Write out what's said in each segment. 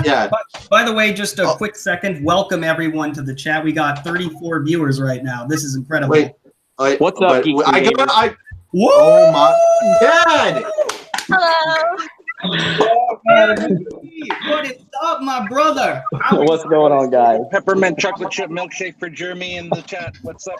Yeah. By the way, just a quick second. Welcome everyone to the chat. We got 34 viewers right now. This is incredible. Wait, what's up, Geeks? Whoa! Oh my God! Hello. What is up, my brother? What's going on, guys? Peppermint chocolate chip milkshake for Jeremy in the chat. What's up?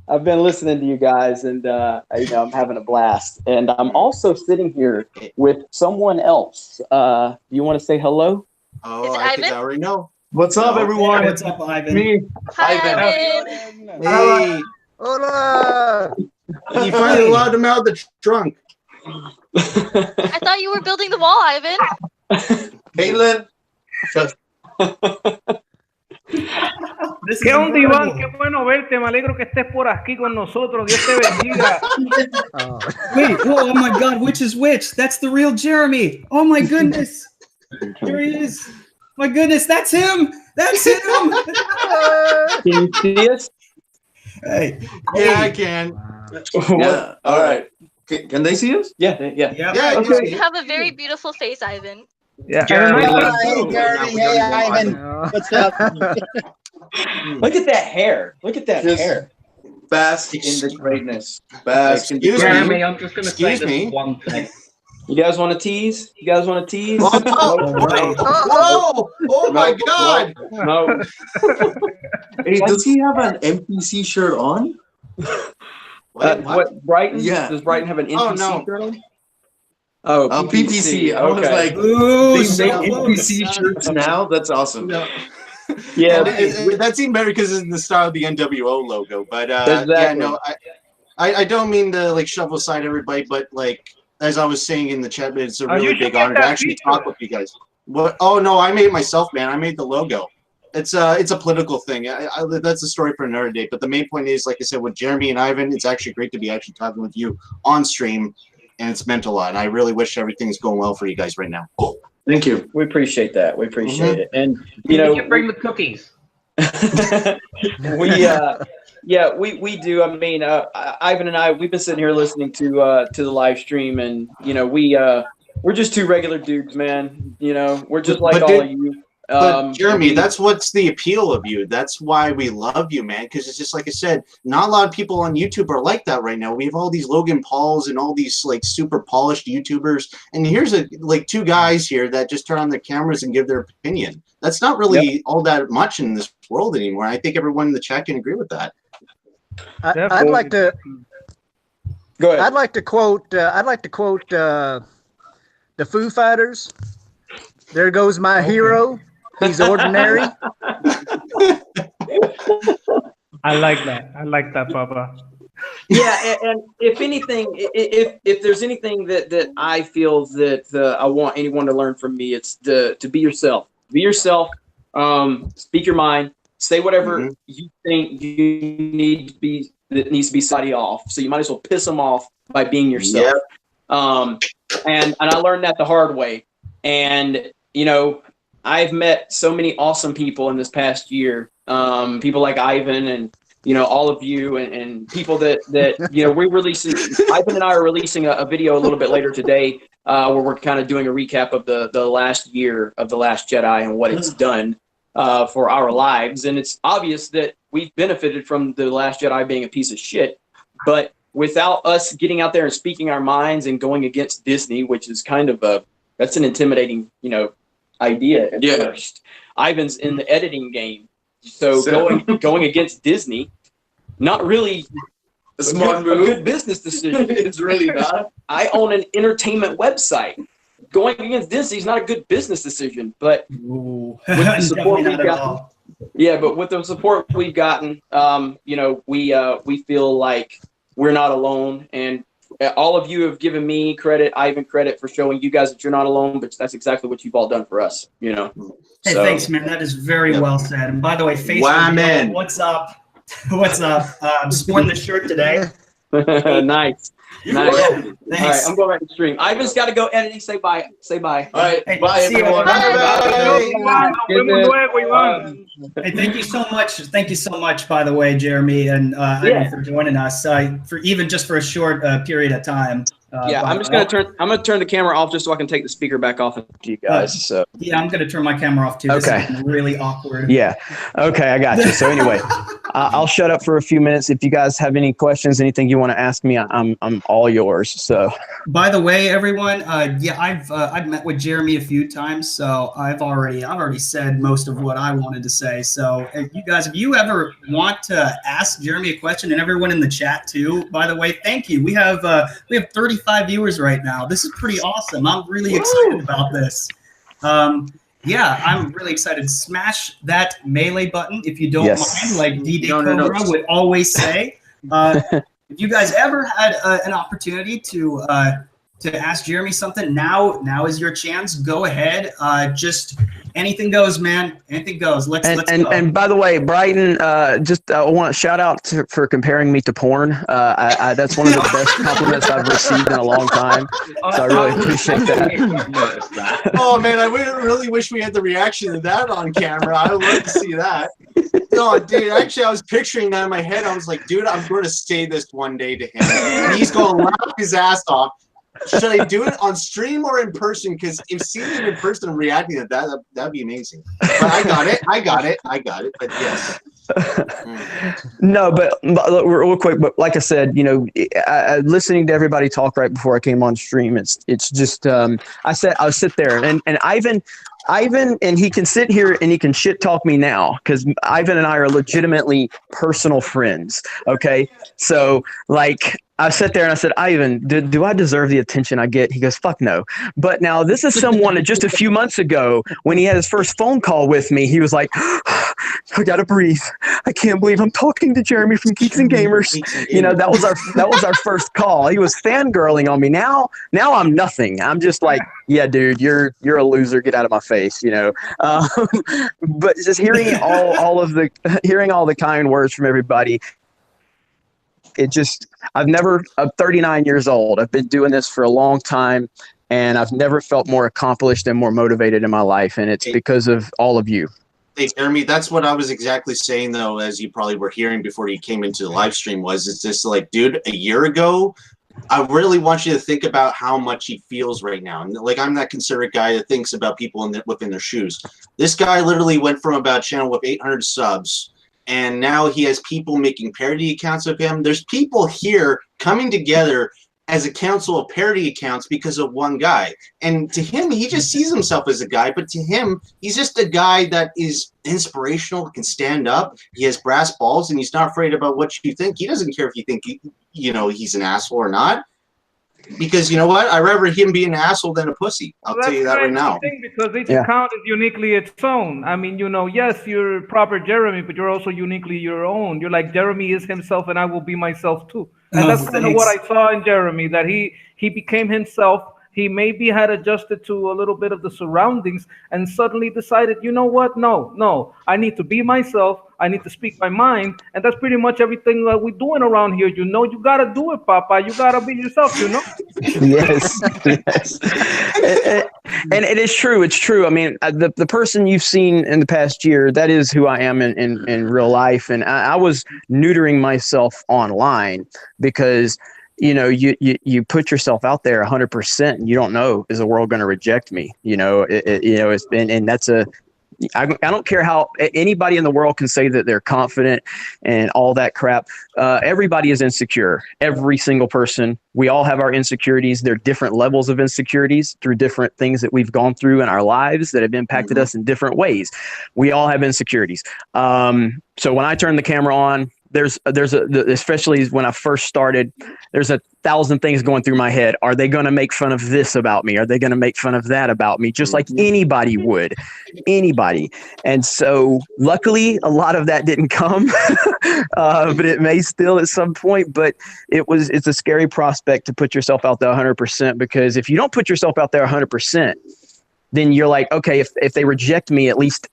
I've been listening to you guys, and I'm having a blast. And I'm also sitting here with someone else. Do you want to say hello? Oh, I think I already know. What's up, everyone? What's up, Ivan? Me. Hi, Ivan. Hey. Hola. You finally allowed him out of the trunk. I thought you were building the wall, Ivan. Caitlin. ¿Qué onda, Iván? Qué bueno verte. Me alegro que estés por aquí con nosotros. Dios te bendiga. Wait, oh my God, which is which? That's the real Jeremy. Oh my goodness. Here he is. My goodness, that's him. That's him. Can you see us? Hey. Yeah, I can. Yeah. All right. Can they see us? Yeah. Okay. You have a very beautiful face, Ivan. Yeah. Jeremy. Hey, Ivan. What's up? Look at that hair. Look at that hair. Bask in the greatness. Bask in the greatness. Jeremy, I'm just going to say this one thing. You guys want to tease? Oh my God! No. Hey, does he have an NPC shirt on? What Brighton? Yeah. Does Brighton have an NPC shirt on? Oh, PPC. I was like, Ooh, they make so NPC close. shirts now? That's awesome. No. Yeah, that seemed better because it's in the style of the NWO logo. But exactly. yeah, no, I don't mean to like shovel aside everybody, but like as I was saying in the chat, it's a really big honor to actually talk with you guys. What? Oh no, I made it myself, man. I made the logo. It's a political thing. That's a story for another day. But the main point is, like I said, with Jeremy and Ivan, it's actually great to be actually talking with you on stream, and it's meant a lot. And I really wish everything's going well for you guys right now. Thank you. We appreciate that. We appreciate it. And You can bring the cookies. we do. I mean, Ivan and I, we've been sitting here listening to the live stream, and we're just two regular dudes, man. We're just like all of you. But Jeremy, that's what's the appeal of you. That's why we love you, man. Because it's just like I said, not a lot of people on YouTube are like that right now. We have all these Logan Pauls and all these like super polished YouTubers, and here's two guys here that just turn on their cameras and give their opinion. That's not really all that much in this world anymore. I think everyone in the chat can agree with that. I'd like to. Go ahead. I'd like to quote the Foo Fighters. There goes my hero. He's ordinary. I like that. I like that, Papa. Yeah, and if anything, if there's anything that I feel that I want anyone to learn from me, it's to be yourself. Be yourself. Speak your mind. Say whatever you think you need to be. That needs to be somebody off. So you might as well piss them off by being yourself. Yep. And I learned that the hard way. And I've met so many awesome people in this past year. People like Ivan and all of you and people that we're releasing. Ivan and I are releasing a video a little bit later today where we're kind of doing a recap of the last year of The Last Jedi and what it's done for our lives. And it's obvious that we've benefited from The Last Jedi being a piece of shit, but without us getting out there and speaking our minds and going against Disney, which is kind of that's an intimidating idea at first. Ivan's in the editing game, so going against Disney, not really a good business decision. It's really not. I own an entertainment website. Going against Disney is not a good business decision, but with the support we've gotten, but with the support we've gotten, we feel like we're not alone, and all of you have given me credit, Ivan credit for showing you guys that you're not alone, but that's exactly what you've all done for us, Hey, thanks, man. That is very well said. And by the way, Facebook, man. What's up? What's up? I'm sporting the shirt today. Nice. Yeah. All right, I'm going back to stream. Ivan's got to go editing. Say bye. Say bye. All right, Hey, bye see you. everyone. Hey, thank you so much. Thank you so much, by the way, Jeremy and Ivan, for joining us. For even just for a short period of time. I'm just gonna turn the camera off just so I can take the speaker back off to you guys. So yeah, I'm gonna turn my camera off too. This is really awkward. Yeah. Okay, I got you. So anyway, I'll shut up for a few minutes. If you guys have any questions, anything you want to ask me, I'm all yours. So. By the way, everyone, I've met with Jeremy a few times, so I've already said most of what I wanted to say. So you guys, if you ever want to ask Jeremy a question, and everyone in the chat too, by the way, thank you. We have 35 viewers right now. This is pretty awesome. I'm really excited about this. Yeah, I'm really excited. Smash that melee button if you don't mind, like DJ Cobra would always say. If you guys ever had an opportunity to ask Jeremy something, now is your chance. Go ahead. Just anything goes, man. Anything goes. Let's go. And by the way, Brighton, I want to shout out for comparing me to porn. That's one of the best compliments I've received in a long time. So I really appreciate that. Oh man, I really wish we had the reaction to that on camera. I would love to see that. No, dude, actually, I was picturing that in my head. I was like, dude, I'm going to say this one day to him. And he's going to laugh his ass off. Should I do it on stream or in person? Because if seeing him in person and reacting to that'd be amazing. But I got it. But yes. No, but real quick. But like I said, listening to everybody talk right before I came on stream, it's just I'll sit there and Ivan, and he can sit here and he can shit talk me now because Ivan and I are legitimately personal friends. Okay, so like. I sat there and I said, Ivan, do I deserve the attention I get? He goes, fuck no. But now this is someone that just a few months ago, when he had his first phone call with me, he was like, I gotta breathe. I can't believe I'm talking to Jeremy from Geeks and Gamers. That was our first call. He was fangirling on me. Now I'm nothing. I'm just like, yeah, dude, you're a loser. Get out of my face, But just hearing all the kind words from everybody. I'm 39 years old. I've been doing this for a long time, and I've never felt more accomplished and more motivated in my life, and it's because of all of you. Hey, Jeremy, that's what I was exactly saying, though, as you probably were hearing before you came into the live stream, it's just like, dude, a year ago, I really want you to think about how much he feels right now. And like, I'm that considerate guy that thinks about people within their shoes. This guy literally went from about a channel with 800 subs, and now he has people making parody accounts of him. There's people here coming together as a council of parody accounts because of one guy. And to him, he just sees himself as a guy, but to him, he's just a guy that is inspirational, can stand up. He has brass balls, and he's not afraid about what you think. He doesn't care if you think, he's an asshole or not. Because you know what? I'd rather him be an asshole than a pussy. I'll tell you that right now. Because each account is uniquely its own. I mean, yes, you're proper Jeremy, but you're also uniquely your own. You're like, Jeremy is himself, and I will be myself too. And that's kind of what I saw in Jeremy, that he became himself. He maybe had adjusted to a little bit of the surroundings and suddenly decided, you know what? No, I need to be myself. I need to speak my mind. And that's pretty much everything that we're doing around here. You got to do it, Papa. You got to be yourself, Yes. And it is true. It's true. I mean, the person you've seen in the past year, that is who I am in real life. And I was neutering myself online because you put yourself out there 100% and you don't know, is the world going to reject me? It's been, and that's I don't care how anybody in the world can say that they're confident and all that crap. Everybody is insecure. Every single person. We all have our insecurities. There are different levels of insecurities through different things that we've gone through in our lives that have impacted us in different ways. We all have insecurities. So when I turn the camera on, especially when I first started, there's 1,000 things going through my head. Are they going to make fun of this about me? Are they going to make fun of that about me? Just like anybody would, anybody. And so luckily a lot of that didn't come, but it may still at some point, but it's a scary prospect to put yourself out there 100%, because if you don't put yourself out there 100%, then you're like, okay, if they reject me, at least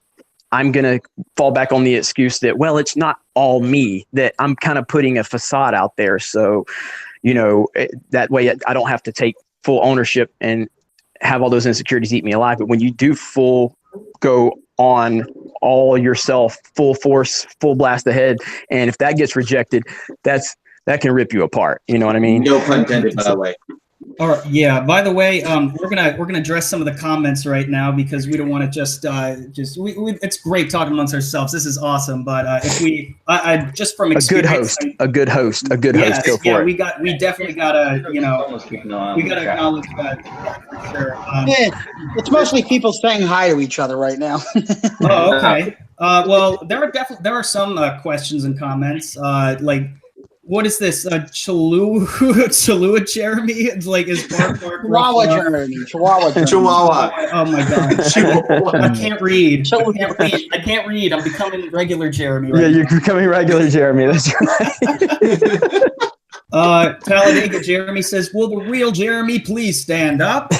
I'm going to fall back on the excuse that, well, it's not all me, that I'm kind of putting a facade out there. So, that way I don't have to take full ownership and have all those insecurities eat me alive. But when you do go on all yourself, full force, full blast ahead, and if that gets rejected, that can rip you apart. You know what I mean? No pun intended, by the way. All right. Yeah. By the way, we're gonna address some of the comments right now because we don't want to just it's great talking amongst ourselves. This is awesome, but if we just from experience, a good host, yes, go for it. We definitely gotta we gotta acknowledge that for sure. It's mostly people saying hi to each other right now. Oh, okay. Well, there are some questions and comments like. What is this? Cholula Jeremy? It's like his Chihuahua Jeremy. Chihuahua. Oh my god. I can't read. I can't read. I'm becoming regular Jeremy. Right you're becoming regular Jeremy. That's right. Talladega Jeremy says, "Will the real Jeremy please stand up?"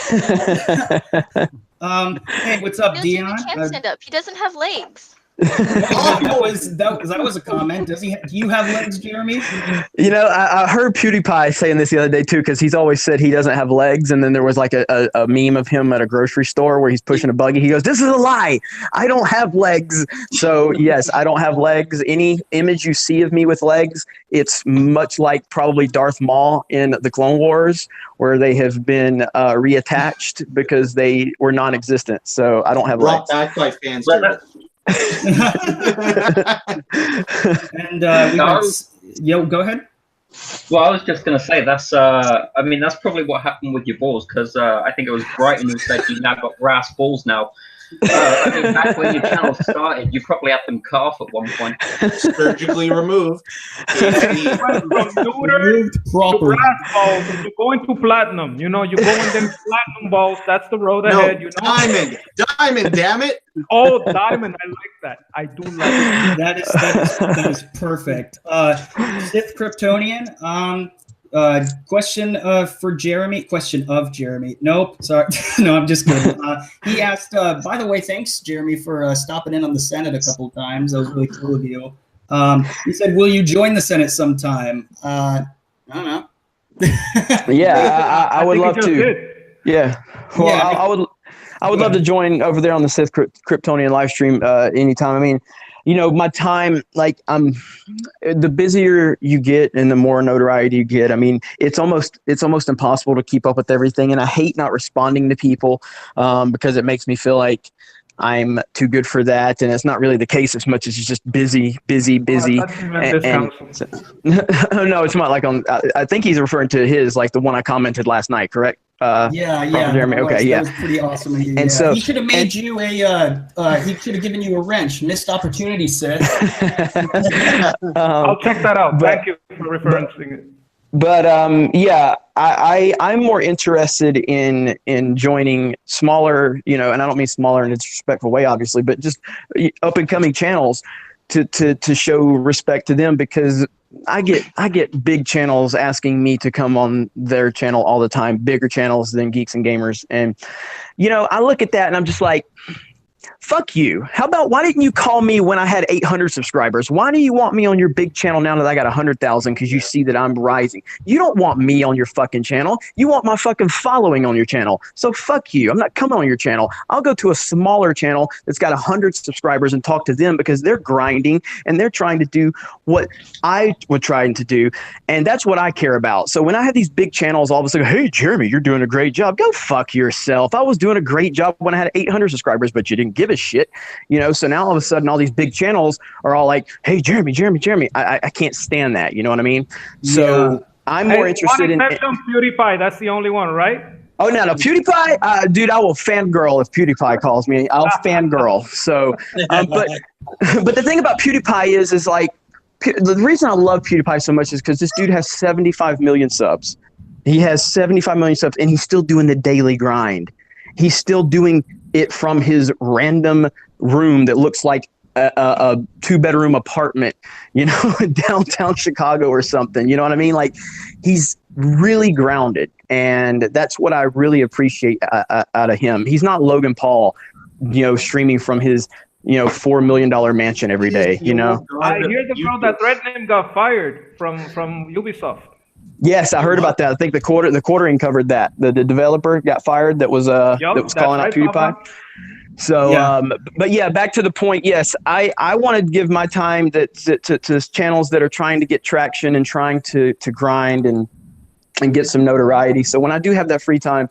Hey, what's up, Dion? He can't stand up. He doesn't have legs. That was a comment. Do you have legs, Jeremy? I heard PewDiePie saying this the other day too, because he's always said he doesn't have legs. And then there was like a meme of him at a grocery store where he's pushing a buggy. He goes, "This is a lie. I don't have legs." So yes, I don't have legs. Any image you see of me with legs, it's much like probably Darth Maul in the Clone Wars, where they have been reattached because they were non-existent. So I don't have legs. Brought back by fans. And go ahead. Well, I was just gonna say that's that's probably what happened with your balls, because I think it was Brighton who said you now got brass balls now. Back when your channel started, you probably had them cut off at one point. Surgically removed. Removed properly. Brass balls. You're going to platinum. You're going them platinum balls. That's the road ahead. Diamond. Damn it. Oh, diamond. I like that. I do like it. That is perfect. Sith Kryptonian. Question of Jeremy. Nope, sorry. No, I'm just kidding. He asked, by the way, thanks, Jeremy, for stopping in on the Senate a couple of times. That was really cool of you. He said, "Will you join the Senate sometime?" I don't know. Yeah, I would love to. Yeah. Well, yeah, I would love to join over there on the Sith Kryptonian live stream anytime. I mean, my time, like the busier you get and the more notoriety you get, I mean, it's almost impossible to keep up with everything. And I hate not responding to people because it makes me feel like I'm too good for that. And it's not really the case as much as it's just busy. Oh, no, it's not like I think he's referring to his, like the one I commented last night, correct? Jeremy. Okay, yeah. That was pretty awesome. And so he should have made you he should have given you a wrench. Missed opportunity, Seth. I'll check that out. Thank you for referencing it. But I'm more interested in joining smaller, and I don't mean smaller in a disrespectful way, obviously, but just up and coming channels to show respect to them, because I get big channels asking me to come on their channel all the time, bigger channels than Geeks and Gamers. And, I look at that and I'm just like, fuck you. How about, why didn't you call me when I had 800 subscribers? Why do you want me on your big channel now that I got 100,000 because you see that I'm rising? You don't want me on your fucking channel. You want my fucking following on your channel. So fuck you. I'm not coming on your channel. I'll go to a smaller channel that's got 100 subscribers and talk to them because they're grinding and they're trying to do what I was trying to do. And that's what I care about. So when I have these big channels all of a sudden, "Hey, Jeremy, you're doing a great job." Go fuck yourself. I was doing a great job when I had 800 subscribers, but you didn't give a shit, so now all of a sudden all these big channels are all like, "Hey, Jeremy. I can't stand that, you know what I mean? So I'm more interested in PewDiePie. That's the only one, right? Oh, no, PewDiePie, dude, I will fangirl if PewDiePie calls me. I'll fangirl. So but the thing about PewDiePie is like, the reason I love PewDiePie so much is because this dude has 75 million subs. He has 75 million subs and he's still doing the daily grind. He's still doing it from his random room that looks like a 2-bedroom apartment, downtown Chicago or something. You know what I mean? Like, he's really grounded, and that's what I really appreciate out of him. He's not Logan Paul, streaming from his $4 million mansion every day. I hear the girl that threatened him got fired from Ubisoft. Yes, I heard about that. I think the quartering covered that. The developer got fired that was calling out PewDiePie. So, but yeah, back to the point. Yes, I want to give my time to channels that are trying to get traction and trying to grind and get some notoriety. So when I do have that free time,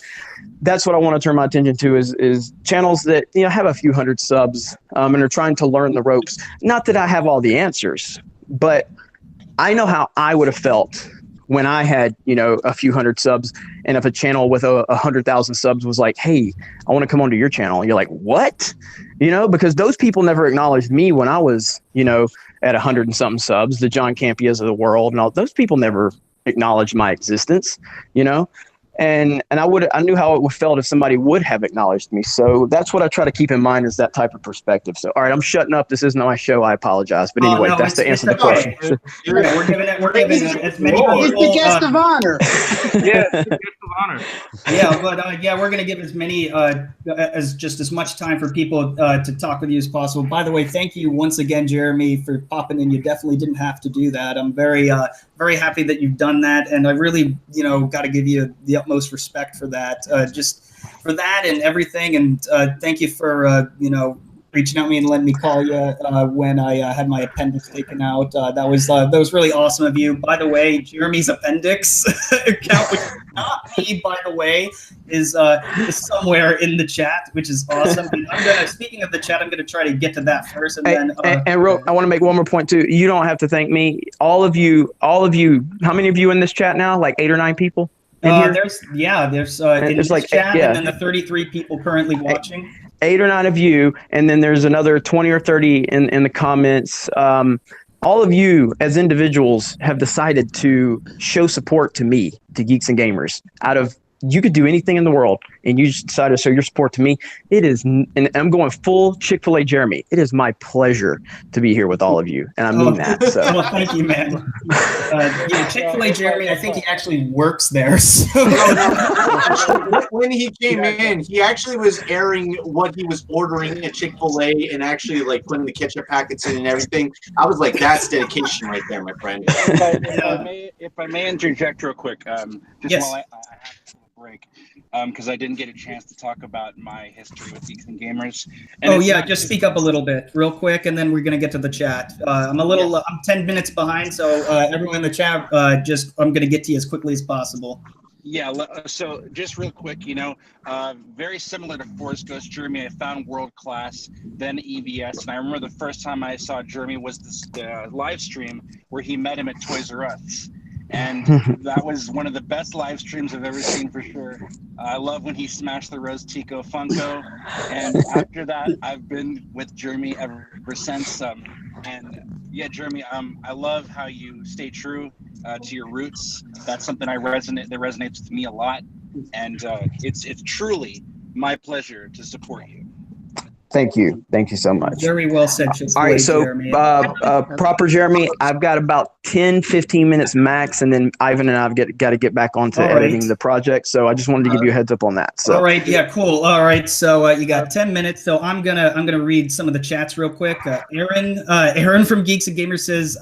that's what I want to turn my attention to is channels that have a few hundred subs and are trying to learn the ropes. Not that I have all the answers, but I know how I would have felt when I had, a few hundred subs, and if a channel with 100,000 subs was like, hey, I want to come onto your channel. You're like, what? Because those people never acknowledged me when I was, at 100 and something subs, the John Campias of the world, and all those people never acknowledged my existence, And I knew how it would felt if somebody would have acknowledged me. So that's what I try to keep in mind, is that type of perspective. So, all right, I'm shutting up. This isn't my show. I apologize. But anyway, that's the answer to the question. We're giving as many people. He's the guest of honor. Yes, the guest of honor. Yeah, but we're going to give as many as much time for people to talk with you as possible. By the way, thank you once again, Jeremy, for popping in. You definitely didn't have to do that. I'm very happy that you've done that, and I really, got to give you the utmost respect for that, just for that and everything. And thank you for reaching out to me and letting me call you when I had my appendix taken out. That was really awesome of you. By the way, Jeremy's appendix account, which is not me, by the way, is somewhere in the chat, which is awesome. And speaking of the chat, I'm gonna try to get to that first, and then. I want to make one more point too. You don't have to thank me. All of you. How many of you in this chat now? Like 8 or 9 people. There's in this chat, and then the 33 people currently watching. 8 or 9 of you, and then there's another 20 or 30 in the comments. All of you as individuals have decided to show support to me, to Geeks and Gamers. You could do anything in the world, and you just decided to show your support to me. It is, and I'm going full Chick-fil-A Jeremy. It is my pleasure to be here with all of you, and I mean that. So. Well, thank you, man. Chick-fil-A Jeremy, I think he actually works there. So. When he came in, he actually was airing what he was ordering at Chick-fil-A and actually like putting the ketchup packets in and everything. I was like, that's dedication right there, my friend. If I may interject real quick, while I have to break, because I didn't get a chance to talk about my history with Geeks and Gamers. And just speak up a little bit real quick, and then we're gonna get to the chat. I'm 10 minutes behind, so everyone in the chat, I'm gonna get to you as quickly as possible. Yeah, so just real quick, very similar to Force Ghost Jeremy, I found World Class, then EBS, and I remember the first time I saw Jeremy was this live stream where he met him at Toys R Us. And that was one of the best live streams I've ever seen for sure. I love when he smashed the Rose Tico Funko. And after that, I've been with Jeremy ever since. And yeah, Jeremy, I love how you stay true to your roots. That's something that resonates with me a lot. And it's truly my pleasure to support you. Thank you so much. Very well said. All right, so proper Jeremy, I've got about 10-15 minutes max, and then Ivan and I've got to get back onto editing the project. So I just wanted to give you a heads up on that. So. All right, yeah, cool. All right, so you got 10 minutes. So I'm gonna read some of the chats real quick. Aaron from Geeks and Gamers says,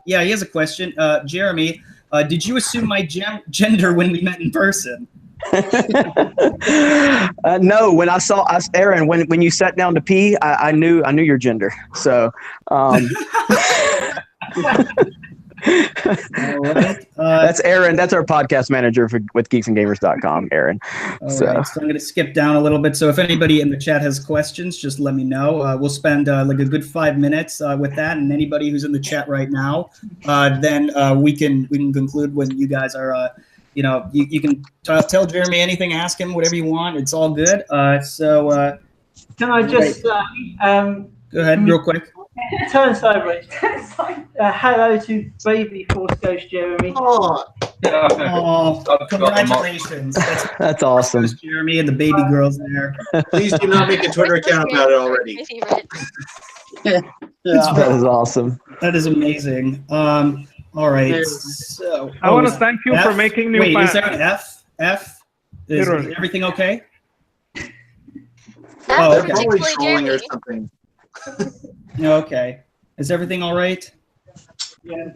he has a question. Jeremy, did you assume my gender when we met in person? No, when I saw Aaron, when you sat down to pee, I knew your gender. So, that's Aaron. That's our podcast manager with geeksandgamers.com, Aaron. So I'm going to skip down a little bit. So if anybody in the chat has questions, just let me know. We'll spend like a good 5 minutes with that, and anybody who's in the chat right now, then we can conclude when you guys are. You can tell Jeremy anything, ask him whatever you want. It's all good. So can I just go ahead real quick? Turn sideways. Hello to baby Force Ghost Jeremy. Oh, congratulations! That's awesome. Jeremy and the baby girls there. Please do not make a Twitter account about it already. That is awesome. That is amazing. All right. So I want to thank you for making new. Wait, is there an F? F? Is everything okay? They're probably trolling or something. Okay. Is everything all right? Yeah.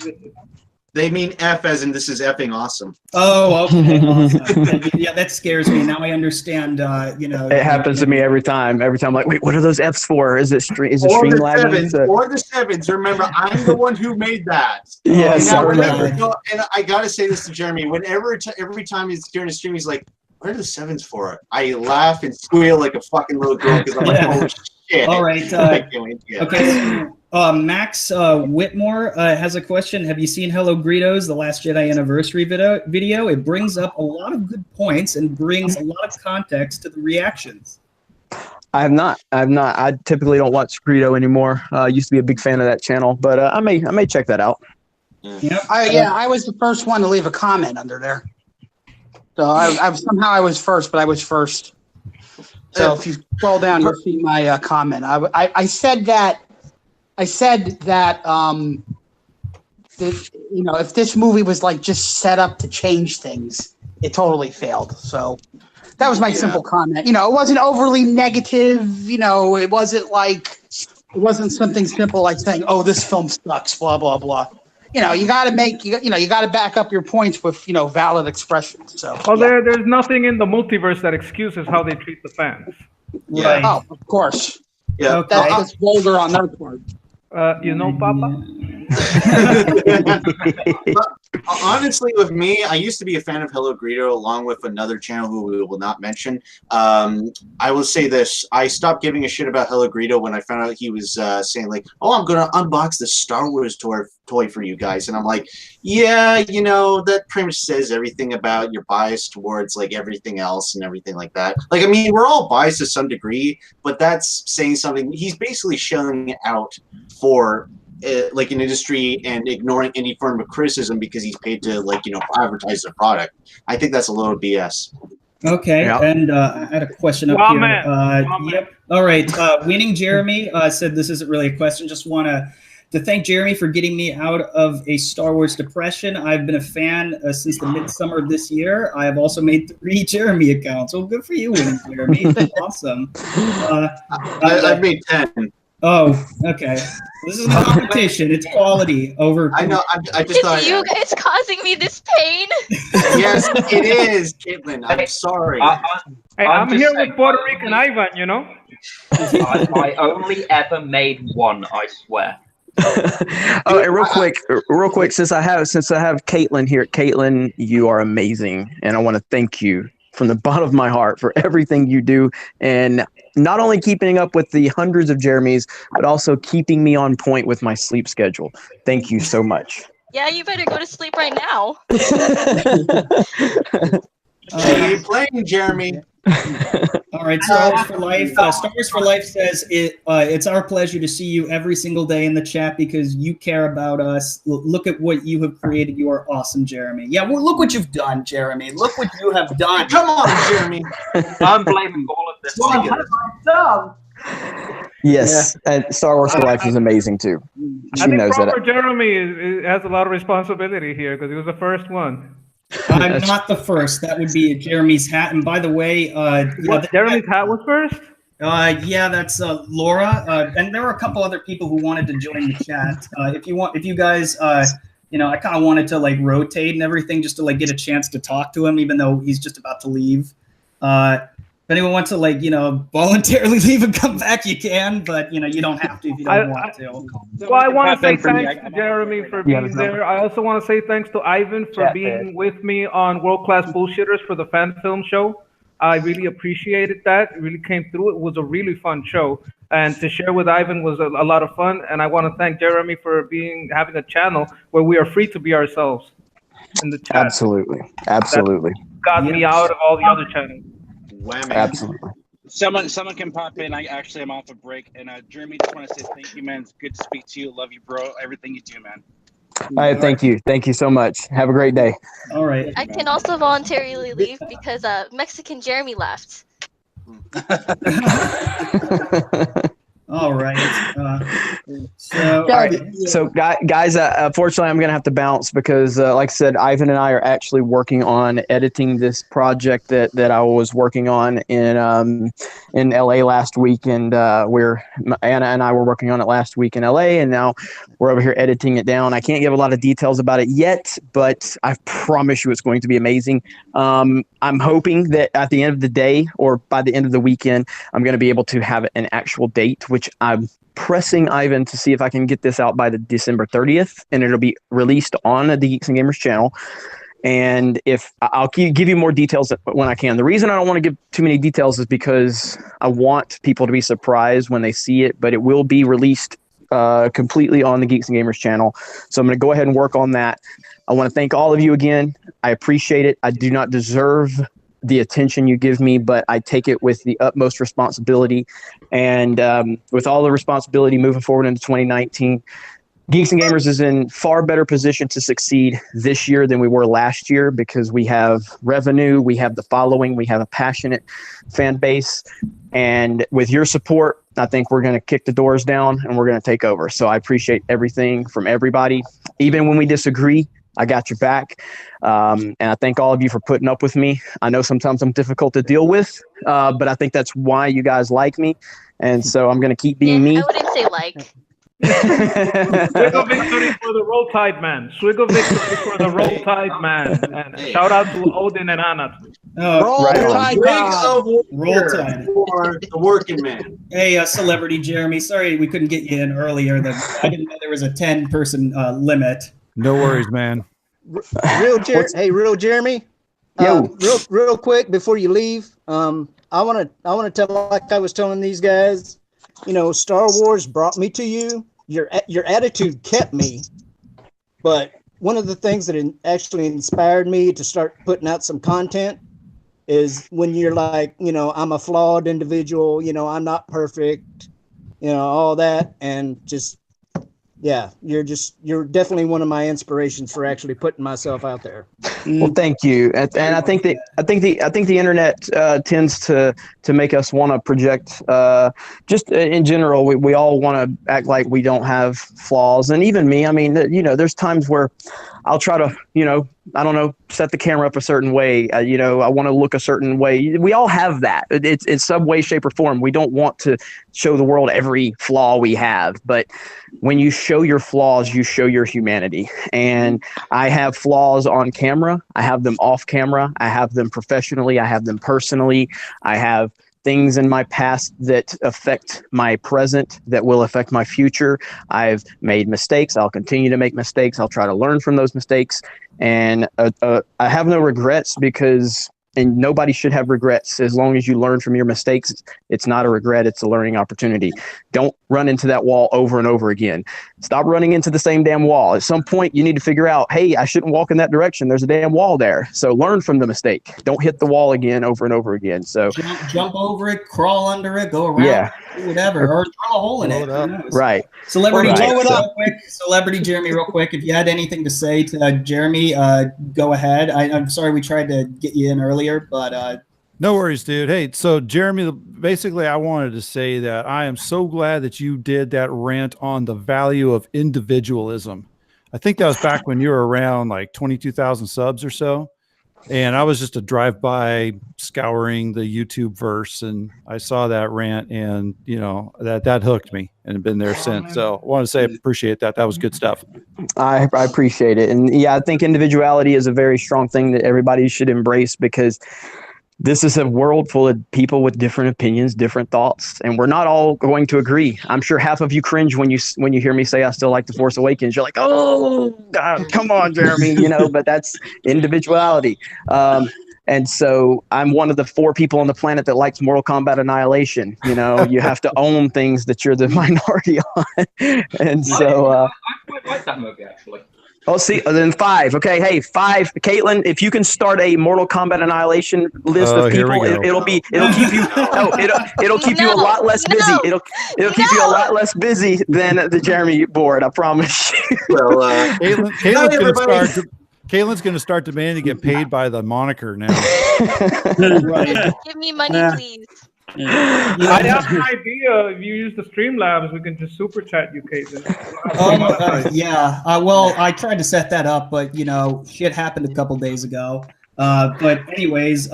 They mean F as in this is effing awesome. Oh, okay. Awesome. Yeah, that scares me. Now I understand. It happens to me every time. Every time, I'm like, wait, what are those Fs for? Is it stream lagging? Or the sevens. Remember, I'm the one who made that. Yes, I remember. And I gotta say this to Jeremy. Every time he's during a stream, he's like, "What are the sevens for?" I laugh and squeal like a fucking little girl because I'm like, "Oh shit!" All right. Okay. Max Whitmore has a question. Have you seen Hello Greedos, the Last Jedi anniversary video? It brings up a lot of good points and brings a lot of context to the reactions. I have not. I typically don't watch Greedo anymore. Used to be a big fan of that channel, but I may check that out. Yep. I was the first one to leave a comment under there. So I was first, but I was first. So if you scroll down, you'll see my comment. I said that if this movie was like just set up to change things, it totally failed. So that was my simple comment. It wasn't overly negative. It wasn't something simple like saying, "Oh, this film sucks," blah blah blah. You got to back up your points with valid expressions. So there's nothing in the multiverse that excuses how they treat the fans. Yeah. Right. Oh, of course. Yeah. Okay. That's vulgar on their part. Papa? Honestly, with me, I used to be a fan of Hello Greedo along with another channel who we will not mention. I will say this. I stopped giving a shit about Hello Greedo when I found out he was saying like, "Oh, I'm going to unbox the Star Wars toy for you guys." And I'm like, yeah, that pretty much says everything about your bias towards like everything else and everything like that. Like, I mean, we're all biased to some degree, but that's saying something. He's basically showing it out for like an industry and ignoring any form of criticism because he's paid to advertise the product. I think that's a little BS. Okay, Yeah. And I had a question up here. Yep. All right. Winning Jeremy said this isn't really a question. Just want to thank Jeremy for getting me out of a Star Wars depression. I've been a fan since the midsummer of this year. I have also made 3 Jeremy accounts. Well, good for you, Winning Jeremy. Awesome. I've made 10. Oh, okay. This isn't a competition. It's quality over. I know. I just thought. It's you guys causing me this pain. Yes, it is, Caitlin. I'm sorry. I'm here with Puerto Rican Ivan. I only ever made 1. I swear. Oh, and real quick, since I have Caitlin here, Caitlin, you are amazing, and I want to thank you from the bottom of my heart for everything you do, and not only keeping up with the hundreds of Jeremys, but also keeping me on point with my sleep schedule. Thank you so much. Yeah, you better go to sleep right now. You're playing, Jeremy. All right, Star Wars for Life. Star Wars for Life says it's our pleasure to see you every single day in the chat because you care about us. Look at what you have created. You are awesome, Jeremy. Yeah, well, look what you've done, Jeremy. Look what you have done. Come on, Jeremy. I'm blaming all of this. What have I done? Yes, and Star Wars for Life is amazing too. She knows that. Jeremy has a lot of responsibility here because he was the first one. I'm not the first. That would be Jeremy's hat. And by the way, Jeremy's hat was first? Yeah, that's Laura. And there were a couple other people who wanted to join the chat. If you guys, I kind of wanted to like rotate and everything just to like get a chance to talk to him, even though he's just about to leave. If anyone wants to voluntarily leave and come back, you can, but you don't have to if you don't want to. Well, I want to say thanks to Jeremy for being there. I also want to say thanks to Ivan for being with me on World Class Bullshitters for the fan film show. I really appreciated that. It really came through. It was a really fun show. And to share with Ivan was a lot of fun. And I want to thank Jeremy for having a channel where we are free to be ourselves in the chat. Absolutely. That got me out of all the other channels. Whammy. Absolutely. Someone can pop in. I'm off a break. And Jeremy, just want to say thank you, man. It's good to speak to you. Love you, bro. Everything you do, man. All right, thank you. Thank you so much. Have a great day. All right. I can also voluntarily leave because Mexican Jeremy left. All right. So, all right. So, guys, unfortunately, I'm going to have to bounce because, like I said, Ivan and I are actually working on editing this project that I was working on in LA last week, and Anna and I were working on it last week in LA, and now we're over here editing it down. I can't give a lot of details about it yet, but I promise you it's going to be amazing. I'm hoping that at the end of the day or by the end of the weekend, I'm going to be able to have an actual date, which I'm pressing Ivan to see if I can get this out by the December 30th, and it'll be released on the Geeks and Gamers channel. And if I'll give you more details when I can. The reason I don't want to give too many details is because I want people to be surprised when they see it, but it will be released completely on the Geeks and Gamers channel. So I'm going to go ahead and work on that. I want to thank all of you again. I appreciate it. I do not deserve the attention you give me, but I take it with the utmost responsibility. And with all the responsibility moving forward into 2019, Geeks and Gamers is in far better position to succeed this year than we were last year because we have revenue, we have the following, we have a passionate fan base. And with your support, I think we're going to kick the doors down and we're going to take over. So I appreciate everything from everybody. Even when we disagree, I got your back. And I thank all of you for putting up with me. I know sometimes I'm difficult to deal with, but I think that's why you guys like me. And so I'm going to keep being me. I wouldn't say like. Swiggle victory for the Roll Tide man. Swiggle victory for the Roll Tide man. And shout out to Odin and Anna. Roll Tide. Roll Tide. For the working man. Hey, Celebrity Jeremy. Sorry we couldn't get you in earlier. I didn't know there was a 10-person limit. No worries, man. Real Jeremy. Real quick before you leave, I want to tell, like I was telling these guys, Star Wars brought me to you. Your attitude kept me, but one of the things that actually inspired me to start putting out some content is when you're like, I'm a flawed individual. I'm not perfect. All that, and just. Yeah, you're definitely one of my inspirations for actually putting myself out there. Well, thank you, and I think the internet tends to make us want to project. Just in general, we all want to act like we don't have flaws, and even me. I mean, there's times where I'll try to, I don't know, set the camera up a certain way. I want to look a certain way. We all have that. It's some way, shape, or form. We don't want to show the world every flaw we have, but when you show your flaws, you show your humanity. And I have flaws on camera. I have them off camera. I have them professionally. I have them personally. I have things in my past that affect my present, that will affect my future. I've made mistakes. I'll continue to make mistakes. I'll try to learn from those mistakes. And I have no regrets because, and nobody should have regrets as long as you learn from your mistakes. It's not a regret. It's a learning opportunity. Don't run into that wall over and over again. Stop running into the same damn wall. At some point, you need to figure out, hey, I shouldn't walk in that direction. There's a damn wall there. So learn from the mistake. Don't hit the wall again over and over again. So jump over it, crawl under it, go around, whatever, or drill a hole in it. Right. Celebrity Jeremy, real quick. If you had anything to say to Jeremy, go ahead. I'm sorry we tried to get you in earlier, but no worries, dude. Hey, so Jeremy, basically I wanted to say that I am so glad that you did that rant on the value of individualism. I think that was back when you were around like 22,000 subs or so. And I was just a drive-by scouring the YouTube verse, and I saw that rant, and that hooked me, and have been there since. So I want to say I appreciate that. That was good stuff. I appreciate it. And yeah, I think individuality is a very strong thing that everybody should embrace, because this is a world full of people with different opinions, different thoughts, and we're not all going to agree. I'm sure half of you cringe when you hear me say I still like The Force Awakens. You're like, oh, God, come on, Jeremy, but that's individuality. And so I'm one of the 4 people on the planet that likes Mortal Kombat Annihilation. You have to own things that you're the minority on. And so I quite like that movie, actually. Oh, see, then 5. Okay, hey, 5. Caitlin, if you can start a Mortal Kombat Annihilation list of people, it'll keep you. It'll keep you a lot less busy. It'll keep you a lot less busy than the Jeremy board. I promise you. Well, Caitlin's going to start demanding to get paid by the moniker now. Give me money, please. I have an idea. If you use the Streamlabs, we can just super chat you, Caitlin. Yeah. Well, I tried to set that up, but shit happened a couple days ago. But anyways,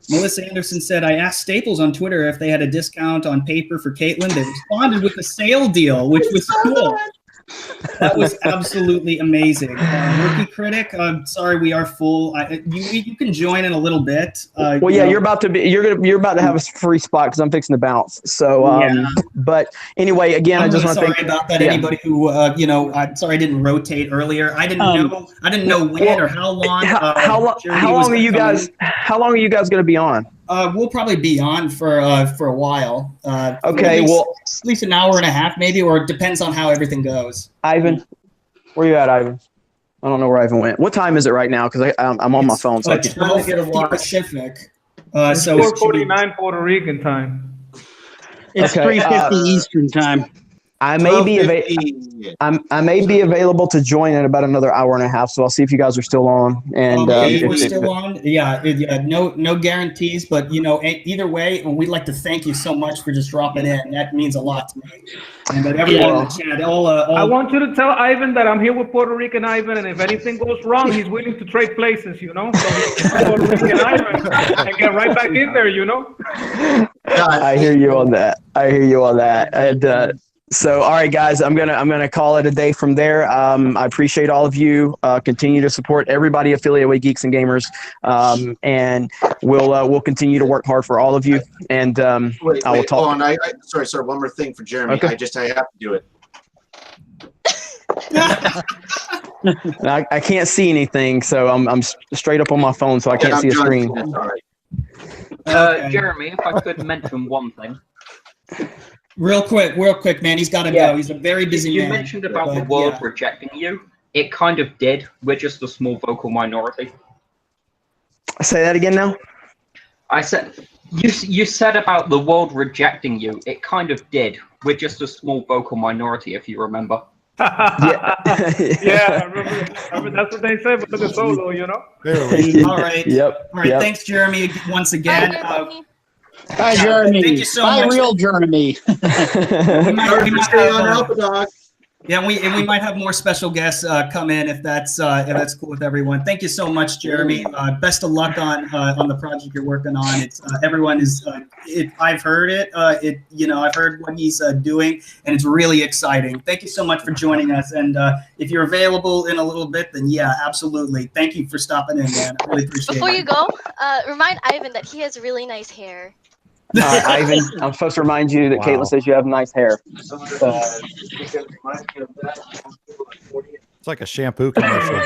Melissa Anderson said, I asked Staples on Twitter if they had a discount on paper for Caitlin. They responded with a sale deal, which was cool. That was absolutely amazing. Rookie Critic, I'm sorry, we are full. You can join in a little bit. Well, yeah, you're about to have a free spot because I'm fixing to bounce. So, but anyway, again, I just want to thank. Sorry about that. Anybody who I'm sorry I didn't rotate earlier. I didn't know when or how long. How long are you guys? How long are you guys going to be on? We'll probably be on for a while. Okay, at least an hour and a half, maybe, or it depends on how everything goes. Ivan, where you at, Ivan? I don't know where Ivan went. What time is it right now? Because I'm on my phone, so I can. 12:50 Pacific. So 4:49 Puerto Rican time. It's 3:50 Eastern time. I may be available to join in about another hour and a half, so I'll see if you guys are still on. And we're still on. Yeah, no guarantees, but either way, we'd like to thank you so much for just dropping in. That means a lot to me. And everyone in the chat, I want you to tell Ivan that I'm here with Puerto Rican Ivan, and if anything goes wrong, he's willing to trade places. So Puerto Rican Ivan and get right back in there. I hear you on that. And. So, all right, guys, I'm gonna call it a day from there. I appreciate all of you. Continue to support everybody affiliated with Geeks and Gamers, and we'll continue to work hard for all of you. And I will talk. Hold on, sorry. One more thing for Jeremy. Okay. I have to do it. I can't see anything, so I'm straight up on my phone, so I can't see a screen. All right. Jeremy, if I could mention one thing. Real quick, man. He's got to go. He's a very busy man. You mentioned about the world rejecting you. It kind of did. We're just a small vocal minority. Say that again now. I said you said about the world rejecting you. It kind of did. We're just a small vocal minority, if you remember. Yeah, I remember. That's what they said for the solo, All right. Yep. All right. Thanks, Jeremy, once again. Hi, Jeremy. Thank you so much. much. Real Jeremy. we might stay on Alpha Dog. Yeah, we might have more special guests come in if that's cool with everyone. Thank you so much, Jeremy. Best of luck on the project you're working on. It's everyone is. I've heard it. I've heard what he's doing, and it's really exciting. Thank you so much for joining us. And if you're available in a little bit, then yeah, absolutely. Thank you for stopping in, man. I really appreciate it. Before you go, remind Ivan that he has really nice hair. Ivan, I'm supposed to remind you that Caitlin says you have nice hair. It's like a shampoo commercial.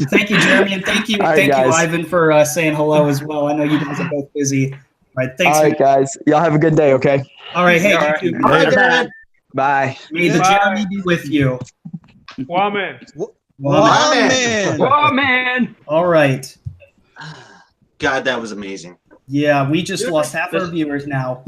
Thank you, Jeremy, and thank you, Ivan, for saying hello as well. I know you guys are both busy. All right, thanks. All right, guys. Y'all have a good day, okay? All right, hey, you too. Bye. May the Jeremy be with you. Woman. All right. God, that was amazing. Yeah, we just lost half our viewers now.